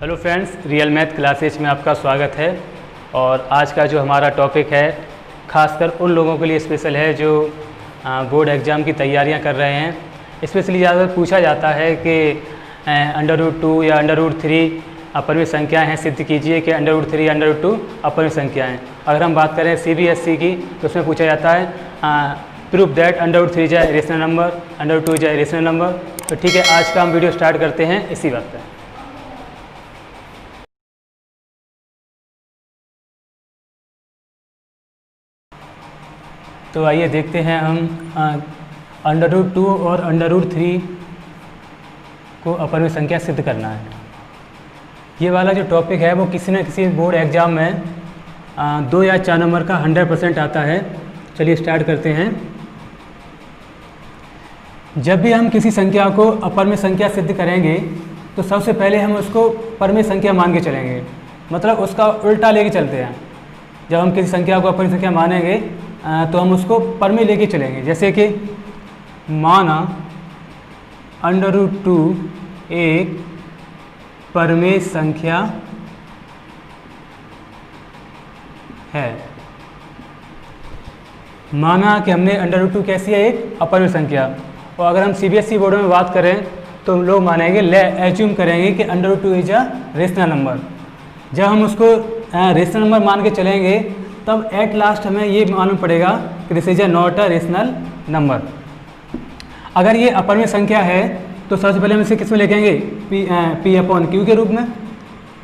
Hello friends, real math classes में आपका स्वागत है। और आज का जो हमारा टॉपिक है खासकर उन लोगों के लिए स्पेशल है जो बोर्ड एग्ज़ाम की तैयारियां कर रहे हैं। स्पेशली ज़्यादा पूछा जाता है कि √2 या √3 अपरिमेय संख्याएं हैं, सिद्ध कीजिए कि √3 या √2 अपरिमेय संख्याएं। अगर हम बात करें CBSE की तो उसमें पूछा जाता है proof that √3 is a rational number, √2 is a rational number. तो ठीक है, आज का हम वीडियो स्टार्ट करते हैं इसी बात पर। तो आइए देखते हैं हम √2 और √3 को अपरिमेय संख्या सिद्ध करना है। ये वाला जो टॉपिक है वो किसी न किसी बोर्ड एग्ज़ाम में 2 या 4 नंबर का 100% आता है। चलिए स्टार्ट करते हैं। जब भी हम किसी संख्या को अपरिमेय संख्या सिद्ध करेंगे तो सबसे पहले हम उसको परिमेय संख्या मान के चलेंगे, मतलब उसका उल्टा लेके चलते हैं। जब हम किसी संख्या को अपरिमेय संख्या मानेंगे तो हम उसको परिमेय लेके चलेंगे। जैसे कि माना √2 एक परिमेय संख्या है। माना कि हमने √2 कैसी है, एक अपरिमेय संख्या। और अगर हम CBSE बोर्ड में बात करें तो लोग मानेंगे, एज्यूम करेंगे कि √2 इज अ रेशनल नंबर। जब हम उसको रेशनल नंबर मान के चलेंगे तब एट लास्ट हमें ये मालूम पड़ेगा कि this is a not a rational number. अगर ये अपरिमेय संख्या है तो सबसे पहले हम इसे किस में लिखेंगे, P/Q के रूप में।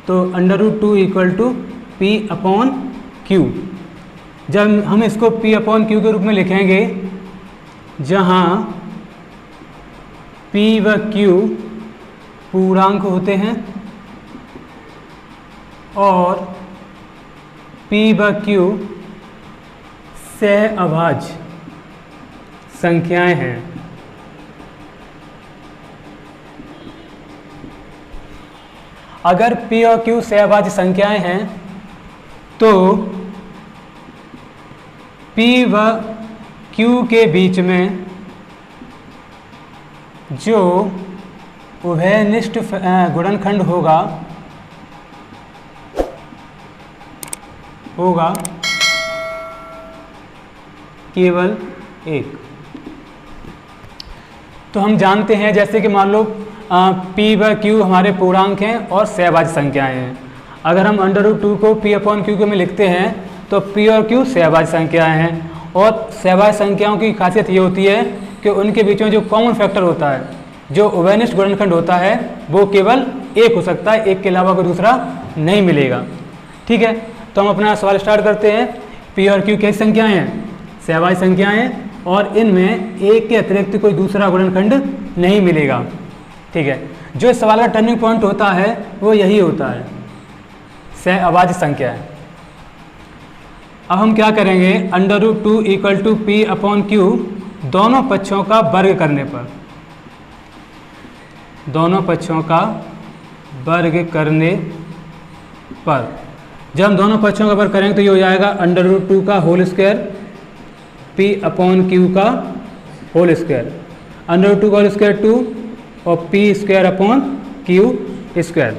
तो √2 = P/Q। जब हम इसको P/Q के रूप में लिखेंगे, जहाँ P व Q पूर्णांक होते हैं और P व Q सहअभाज्य संख्याएं हैं। अगर P और Q सहअभाज्य संख्याएं हैं तो P व Q के बीच में जो उभयनिष्ठ गुणनखंड होगा केवल एक। तो हम जानते हैं, जैसे कि मान लो P व Q हमारे पूर्णांक हैं और सहअभाज्य संख्याएं हैं। अगर हम √2 को P/Q में लिखते हैं तो P और Q सहअभाज्य संख्याएं हैं। और सहअभाज्य संख्याओं की खासियत ये होती है कि उनके बीच में जो कॉमन फैक्टर होता है, जो उभयनिष्ठ गुणनखंड होता है, वो केवल एक हो सकता है, एक के अलावा कोई दूसरा नहीं मिलेगा। ठीक है, तो हम अपना सवाल स्टार्ट करते हैं। P और Q कैसी संख्याएं हैं, सहअभाज्य संख्याएं हैं, और इनमें एक के अतिरिक्त कोई दूसरा गुणनखंड नहीं मिलेगा। ठीक है, जो इस सवाल का टर्निंग पॉइंट होता है वो यही होता है, सहअभाज्य संख्या है। अब हम क्या करेंगे, √2 = P/Q दोनों पक्षों का वर्ग करने पर, जब हम दोनों पक्षों का वर्ग करेंगे तो ये हो जाएगा √2 का होल स्क्वायर P/Q का होल स्क्वायर। √2 का होल स्क्वायर 2 और P²/Q²।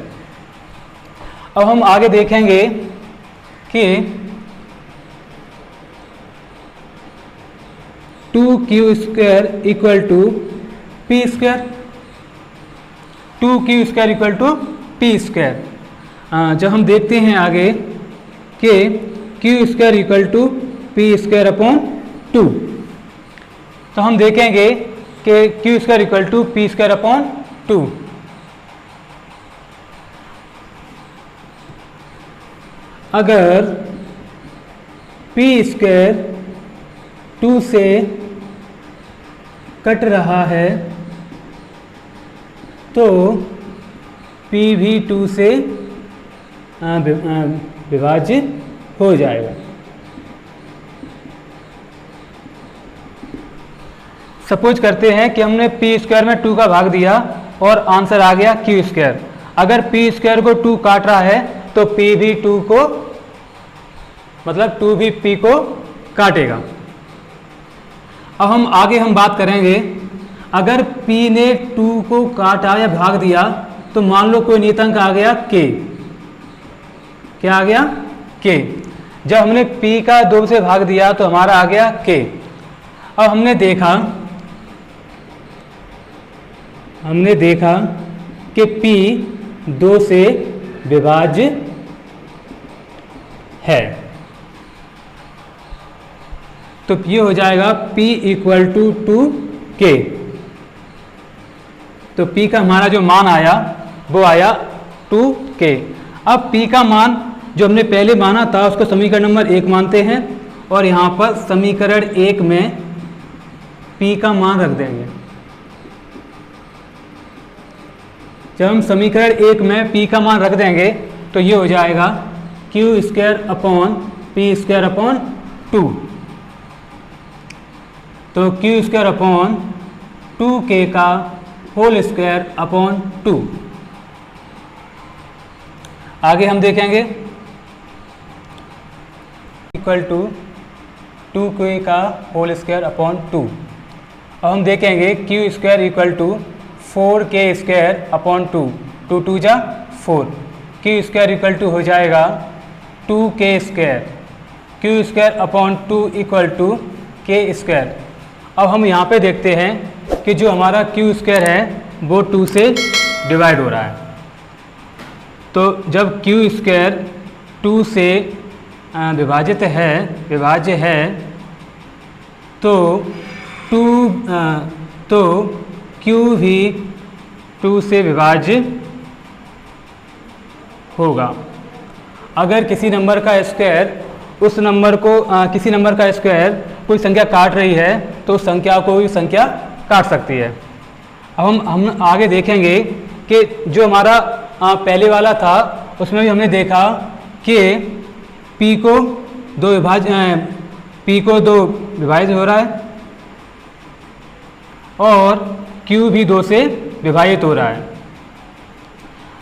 अब हम आगे देखेंगे कि 2Q² = P², 2Q² = P²। जब हम देखते हैं आगे कि Q² = P²/2, तो हम देखेंगे कि Q² = P²/2। अगर P² 2 से कट रहा है तो P भी 2 से विभाज्य हो जाएगा। सपोज करते हैं कि हमने P² में 2 का भाग दिया और आंसर आ गया Q²। अगर P² को 2 काट रहा है तो P भी 2 को, मतलब 2 भी P को काटेगा। अब हम आगे बात करेंगे, अगर P ने 2 को काटा या भाग दिया तो मान लो कोई नियतांक आ गया k, क्या आ गया k। जब हमने p का 2 से भाग दिया तो हमारा आ गया k। अब हमने देखा कि p 2 से विभाज्य है, तो ये हो जाएगा p इक्वल टू 2k। तो p का हमारा जो मान आया वो आया 2k। अब p का मान जो हमने पहले माना था उसको समीकरण नंबर 1 मानते हैं और यहाँ पर समीकरण 1 में p का मान रख देंगे। जब हम समीकरण 1 में p का मान रख देंगे तो ये हो जाएगा q square upon p square upon 2। तो q स्क्वायर अपॉन 2k का होल स्क्वायर अपॉन 2। आगे हम देखेंगे इक्वल टू 2k का होल स्क्वायर अपॉन 2। अब हम देखेंगे q square equal to 4k square upon 2, 2 2 जा 4, q स्क्वायर इक्वल टू हो जाएगा 2k square, q square upon 2 equal to k square. अब हम यहाँ पे देखते हैं कि जो हमारा q स्क्वायर है वो 2 से डिवाइड हो रहा है। तो जब q स्क्वायर 2 से विभाज्य है तो q भी 2 से विभाज्य होगा। अगर किसी नंबर का स्क्वायर उस नंबर को किसी नंबर का स्क्वायर कोई संख्या काट रही है तो उस संख्या को भी संख्या काट सकती है। अब हम आगे देखेंगे कि जो हमारा पहले वाला था उसमें भी हमने देखा कि p को 2 विभाजित हो रहा है और q भी 2 से विभाजित हो रहा है।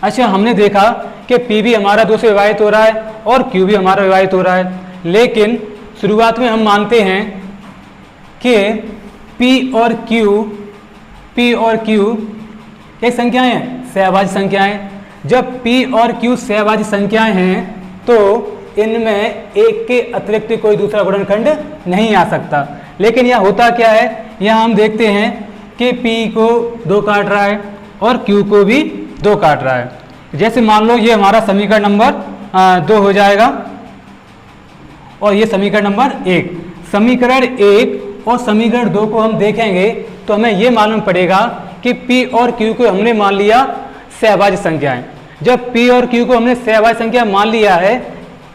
अच्छा, हमने देखा कि p भी हमारा 2 से विभाजित हो रहा है और q भी हमारा विभाजित हो रहा है, लेकिन शुरुआत में हम मानते हैं कि p और q ये संख्याएं हैं, सहभाज्य संख्याएं। जब p और q सहभाज्य संख्याएं हैं तो इनमें एक के अतिरिक्त कोई दूसरा गुणनखंड नहीं आ सकता। लेकिन यह होता क्या है, यहाँ हम देखते हैं कि p को 2 काट रहा है और q को भी 2 काट रहा है। जैसे मान लो ये हमारा समीकरण नंबर 2 हो जाएगा और ये समीकरण नंबर 1। समीकरण 1 और समीकरण 2 को हम देखेंगे तो हमें ये मालूम पड़ेगा कि p और q को हमने मान लिया सहभाज्य संख्याएं। जब p और q को हमने सहभाज्य संख्या मान लिया है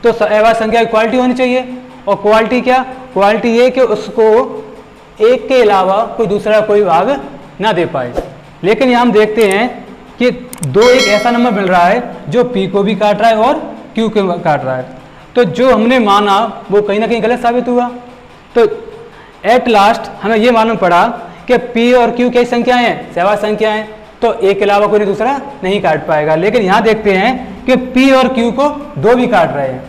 तो सहभाज्य संख्या की क्वालिटी होनी चाहिए। और क्वालिटी क्या? क्वालिटी ये कि उसको एक के अलावा कोई दूसरा कोई भाग ना दे पाए। लेकिन यहाँ हम देखते हैं कि 2 एक ऐसा नंबर मिल रहा है जो p को भी काट रहा है और q को काट रहा है, तो जो हमने माना वो कहीं ना कहीं गलत साबित हुआ। तो एट लास्ट हमें ये मालूम पड़ा कि p और q कई संख्याएं हैं, सहभाज्य संख्याएं, तो एक के अलावा कोई दूसरा नहीं काट पाएगा। लेकिन यहाँ देखते हैं कि p और q को 2 भी काट रहे हैं,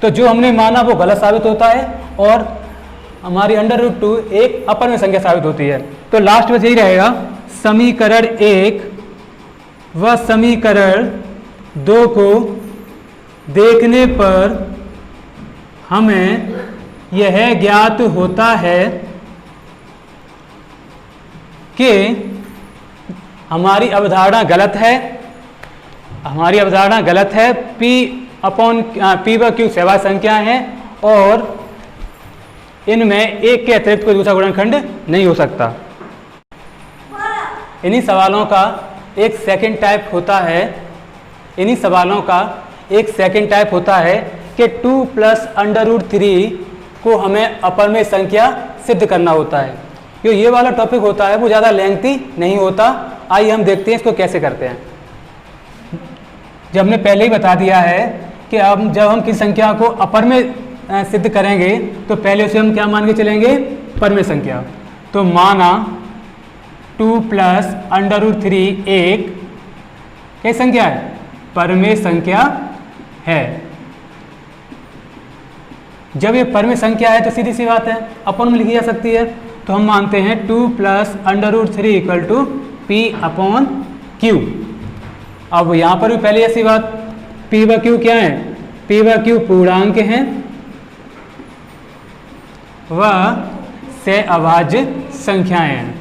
तो जो हमने माना वो गलत साबित होता है और हमारी √2 एक अपर में संख्या साबित होती है। तो लास्ट में यही रहेगा, समीकरण 1 व समीकरण 2 को देखने पर हमें यह ज्ञात होता है कि हमारी अवधारणा गलत है। p व q सहभाज्य संख्या हैं और इनमें एक के अतिरिक्त कोई दूसरा गुणनखंड नहीं हो सकता। इन्हीं सवालों का एक सेकंड टाइप होता है कि 2 + √3 को हमें अपर में संख्या सिद्ध करना होता है। जो ये वाला टॉपिक होता है वो ज़्यादा लेंथी नहीं होता। आइए हम देखते हैं इसको कैसे करते हैं। जब हमने पहले ही बता दिया है कि अब जब हम किसी संख्या को अपर में सिद्ध करेंगे तो पहले उसे हम क्या मान के चलेंगे, परमेय संख्या। तो माना 2 + √3 एक क्या संख्या है, परमेय संख्या है। जब ये परमेय संख्या है तो सीधी सी बात है अपन में लिखी जा सकती है। तो हम मानते हैं 2 + √3 = p/q। अब यहाँ पर भी पहले ऐसी बात, P व Q क्या है, P व Q पूर्णांक हैं व सहअभाज्य संख्याएं हैं,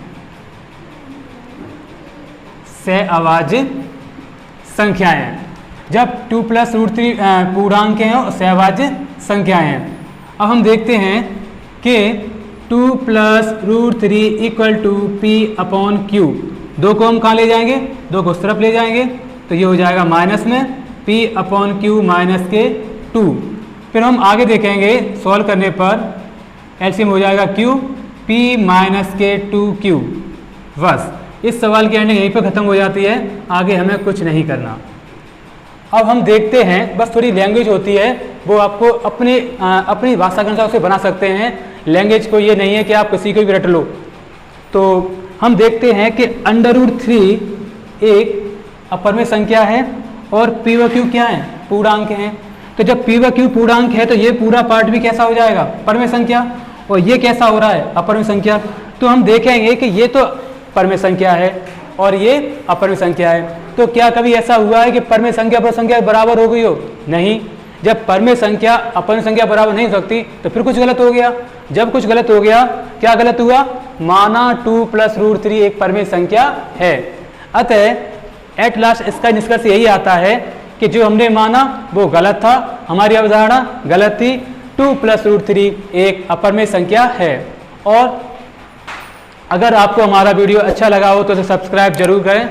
सहअभाज्य संख्याएं हैं। जब 2 + √3 पूर्णांक हैं और सहअभाज्य संख्याएं हैं। अब हम देखते हैं कि 2 + √3 = P/Q। 2 को हम कहाँ ले जाएंगे, 2 को उस तरफ ले जाएंगे, तो ये हो जाएगा माइनस में P/Q माइनस के 2। फिर हम आगे देखेंगे सॉल्व करने पर एलसीएम हो जाएगा Q, P - के 2Q। बस इस सवाल की एंडिंग यहीं पर ख़त्म हो जाती है, आगे हमें कुछ नहीं करना। अब हम देखते हैं, बस थोड़ी लैंग्वेज होती है वो आपको अपनी भाषा के अनुसार उसे बना सकते हैं। लैंग्वेज को ये नहीं है कि आप किसी को भी रट लो। तो हम देखते हैं कि √3 एक अपर में संख्या है और P व Q क्या है, पूर्णांक हैं। तो जब P व Q पूर्णांक है तो ये पूरा पार्ट भी कैसा हो जाएगा, पर में संख्या, और ये कैसा हो रहा है, अपर में संख्या। तो हम देखेंगे कि ये तो पर में संख्या है और ये अपर में संख्या है। तो क्या कभी ऐसा हुआ है कि पर में संख्या अपर संख्या बराबर हो गई हो? नहीं। जब पर में संख्या अपर में संख्या बराबर नहीं हो सकती तो फिर कुछ गलत हो गया। जब कुछ गलत हो गया, क्या गलत हुआ, माना 2 + √3 एक पर में संख्या है। अतः एट लास्ट इसका निष्कर्ष यही आता है कि जो हमने माना वो गलत था, हमारी अवधारणा गलत थी। 2 + √3 एक अपर में संख्या है। और अगर आपको हमारा वीडियो अच्छा लगा हो तो इसे सब्सक्राइब जरूर करें,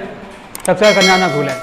सब्सक्राइब करना ना भूलें।